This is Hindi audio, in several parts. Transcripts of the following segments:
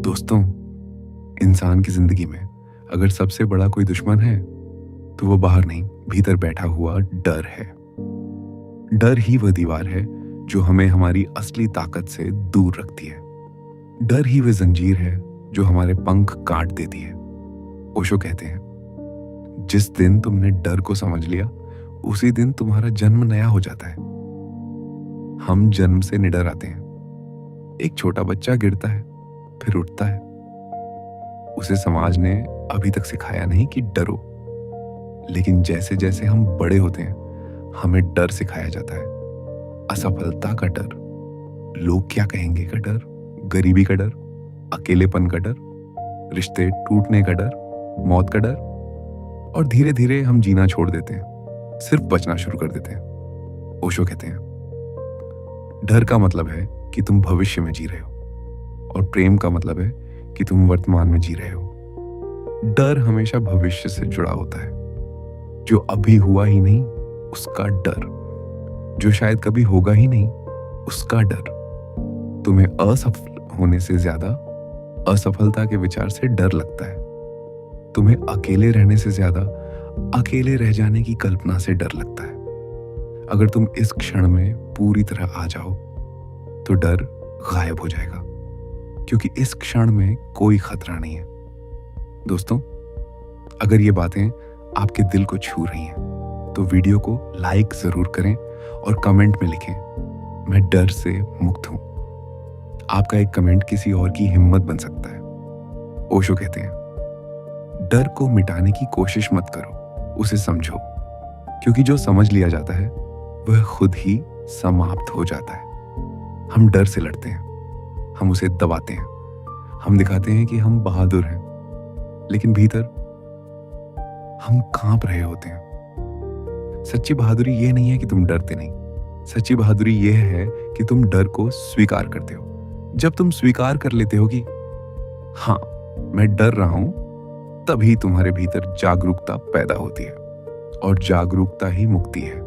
दोस्तों, इंसान की जिंदगी में अगर सबसे बड़ा कोई दुश्मन है तो वो बाहर नहीं, भीतर बैठा हुआ डर है। डर ही वह दीवार है जो हमें हमारी असली ताकत से दूर रखती है। डर ही वह जंजीर है जो हमारे पंख काट देती है। ओशो कहते हैं, जिस दिन तुमने डर को समझ लिया उसी दिन तुम्हारा जन्म नया हो जाता है। हम जन्म से निडर आते हैं। एक छोटा बच्चा गिरता है, फिर उठता है। उसे समाज ने अभी तक सिखाया नहीं कि डरो, लेकिन जैसे जैसे हम बड़े होते हैं हमें डर सिखाया जाता है। असफलता का डर, लोग क्या कहेंगे का डर, गरीबी का डर, अकेलेपन का डर, रिश्ते टूटने का डर, मौत का डर, और धीरे धीरे हम जीना छोड़ देते हैं, सिर्फ बचना शुरू कर देते हैं। ओशो कहते हैं, डर का मतलब है कि तुम भविष्य में जी रहे हो, और प्रेम का मतलब है कि तुम वर्तमान में जी रहे हो। डर हमेशा भविष्य से जुड़ा होता है, जो अभी हुआ ही नहीं उसका डर, जो शायद कभी होगा ही नहीं उसका डर। तुम्हें असफल होने से ज्यादा असफलता के विचार से डर लगता है। तुम्हें अकेले रहने से ज्यादा अकेले रह जाने की कल्पना से डर लगता है। अगर तुम इस क्षण में पूरी तरह आ जाओ तो डर गायब हो जाएगा, क्योंकि इस क्षण में कोई खतरा नहीं है। दोस्तों, अगर ये बातें आपके दिल को छू रही हैं तो वीडियो को लाइक जरूर करें और कमेंट में लिखें, मैं डर से मुक्त हूं। आपका एक कमेंट किसी और की हिम्मत बन सकता है। ओशो कहते हैं, डर को मिटाने की कोशिश मत करो, उसे समझो, क्योंकि जो समझ लिया जाता है वह खुद ही समाप्त हो जाता है। हम डर से लड़ते हैं, हम उसे दबाते हैं, हम दिखाते हैं कि हम बहादुर हैं, लेकिन भीतर हम कांप रहे होते हैं। सच्ची बहादुरी ये नहीं है कि तुम डरते नहीं, सच्ची बहादुरी ये है कि तुम डर को स्वीकार करते हो। जब तुम स्वीकार कर लेते हो कि हाँ, मैं डर रहा हूं, तभी तुम्हारे भीतर जागरूकता पैदा होती है, और जागरूकता ही मुक्ति है।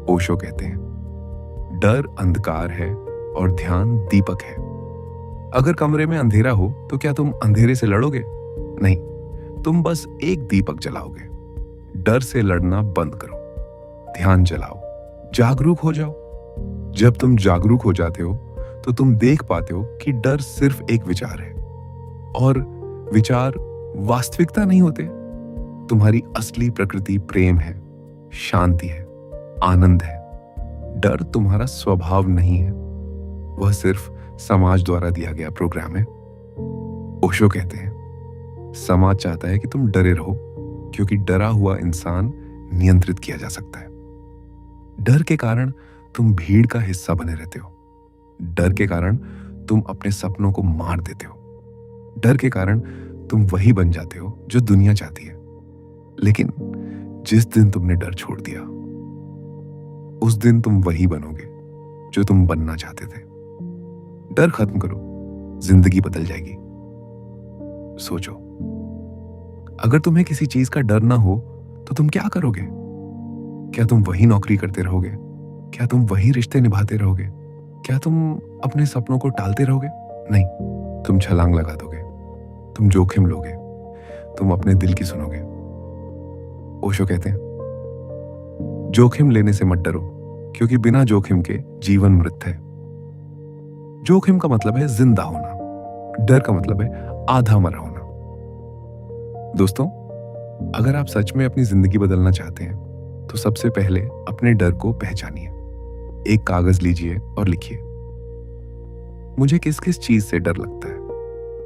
ओशो कहते हैं, डर अंधकार है और ध्यान दीपक है। अगर कमरे में अंधेरा हो तो क्या तुम अंधेरे से लड़ोगे? नहीं, तुम बस एक दीपक जलाओगे। डर से लड़ना बंद करो, ध्यान जलाओ, जागरूक हो जाओ। जब तुम जागरूक हो जाते हो तो तुम देख पाते हो कि डर सिर्फ एक विचार है, और विचार वास्तविकता नहीं होते। तुम्हारी असली प्रकृति प्रेम है, शांति है, आनंद है। डर तुम्हारा स्वभाव नहीं है, वह सिर्फ समाज द्वारा दिया गया प्रोग्राम है। ओशो कहते हैं, समाज चाहता है कि तुम डरे रहो, क्योंकि डरा हुआ इंसान नियंत्रित किया जा सकता है। डर के कारण तुम भीड़ का हिस्सा बने रहते हो। डर के कारण तुम अपने सपनों को मार देते हो। डर के कारण तुम वही बन जाते हो जो दुनिया चाहती है। लेकिन जिस दिन तुमने डर छोड़ दिया, उस दिन तुम वही बनोगे जो तुम बनना चाहते थे। डर खत्म करो, जिंदगी बदल जाएगी। सोचो, अगर तुम्हें किसी चीज का डर ना हो तो तुम क्या करोगे? क्या तुम वही नौकरी करते रहोगे? क्या तुम वही रिश्ते निभाते रहोगे? क्या तुम अपने सपनों को टालते रहोगे? नहीं, तुम छलांग लगा दोगे, तुम जोखिम लोगे, तुम अपने दिल की सुनोगे। ओशो कहते हैं, जोखिम लेने से मत डरो, क्योंकि बिना जोखिम के जीवन मृत है। जोखिम का मतलब है जिंदा होना, डर का मतलब है आधा मरा होना। दोस्तों, अगर आप सच में अपनी जिंदगी बदलना चाहते हैं तो सबसे पहले अपने डर को पहचानिए। एक कागज लीजिए और लिखिए, मुझे किस किस चीज से डर लगता है।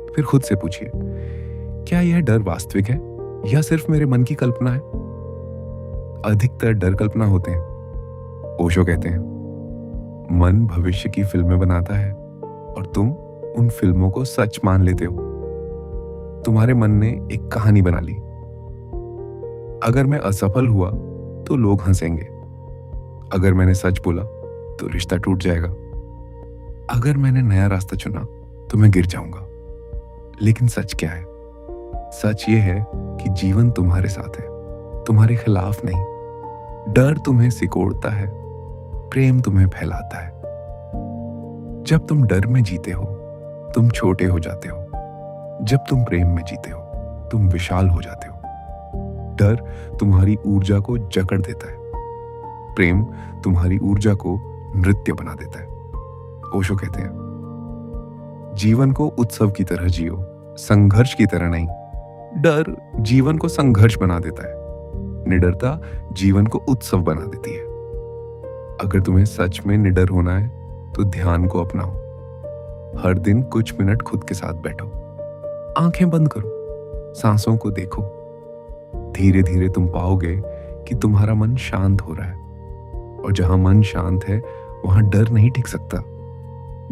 फिर खुद से पूछिए, क्या यह डर वास्तविक है या सिर्फ मेरे मन की कल्पना है? अधिकतर डर कल्पना होते हैं। ओशो कहते हैं, मन भविष्य की फिल्में बनाता है और तुम उन फिल्मों को सच मान लेते हो। तुम्हारे मन ने एक कहानी बना ली, अगर मैं असफल हुआ तो लोग हंसेंगे, अगर मैंने सच बोला तो रिश्ता टूट जाएगा, अगर मैंने नया रास्ता चुना तो मैं गिर जाऊंगा। लेकिन सच क्या है? सच ये है कि जीवन तुम्हारे साथ है, तुम्हारे खिलाफ नहीं। डर तुम्हें सिकोड़ता है, प्रेम तुम्हें फैलाता है। जब तुम डर में जीते हो तुम छोटे हो जाते हो, जब तुम प्रेम में जीते हो तुम विशाल हो जाते हो। डर तुम्हारी ऊर्जा को जकड़ देता है, प्रेम तुम्हारी ऊर्जा को नृत्य बना देता है। ओशो कहते हैं जीवन को उत्सव की तरह जियो, संघर्ष की तरह नहीं। डर जीवन को संघर्ष बना देता है, निडरता जीवन को उत्सव बना देती है। अगर तुम्हें सच में निडर होना है तो ध्यान को अपनाओ। हर दिन कुछ मिनट खुद के साथ बैठो, आंखें बंद करो, सांसों को देखो। धीरे धीरे तुम पाओगे कि तुम्हारा मन शांत हो रहा है, और जहां मन शांत है वहां डर नहीं टिक सकता।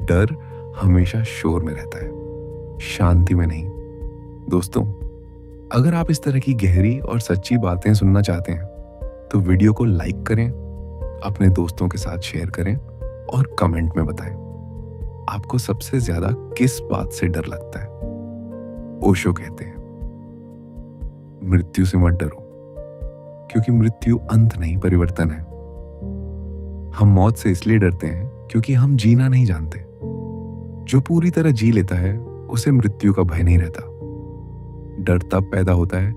डर हमेशा शोर में रहता है, शांति में नहीं। दोस्तों, अगर आप इस तरह की गहरी और सच्ची बातें सुनना चाहते हैं तो वीडियो को लाइक करें, अपने दोस्तों के साथ शेयर करें और कमेंट में बताएं आपको सबसे ज्यादा किस बात से डर लगता है। ओशो कहते हैं मृत्यु से मत डरो, क्योंकि मृत्यु अंत नहीं परिवर्तन है। हम मौत से इसलिए डरते हैं क्योंकि हम जीना नहीं जानते। जो पूरी तरह जी लेता है उसे मृत्यु का भय नहीं रहता। डर तब पैदा होता है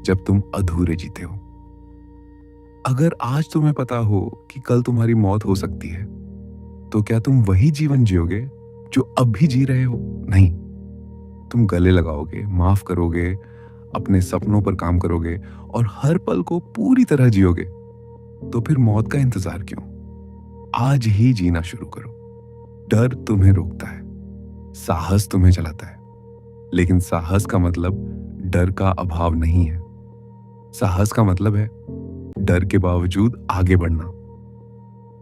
जब तुम अधूरे जीते हो। अगर आज तुम्हें पता हो कि कल तुम्हारी मौत हो सकती है, तो क्या तुम वही जीवन जियोगे जो अब भी जी रहे हो? नहीं, तुम गले लगाओगे, माफ करोगे, अपने सपनों पर काम करोगे और हर पल को पूरी तरह जियोगे। तो फिर मौत का इंतजार क्यों? आज ही जीना शुरू करो। डर तुम्हें रोकता है, साहस तुम्हें चलाता है, लेकिन साहस का मतलब डर का अभाव नहीं है। साहस का मतलब है डर के बावजूद आगे बढ़ना।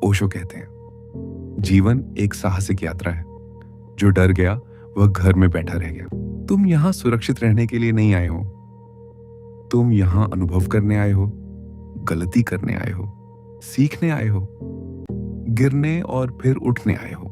ओशो कहते हैं जीवन एक साहसिक यात्रा है। जो डर गया वह घर में बैठा रह गया। तुम यहां सुरक्षित रहने के लिए नहीं आए हो, तुम यहां अनुभव करने आए हो, गलती करने आए हो, सीखने आए हो, गिरने और फिर उठने आए हो।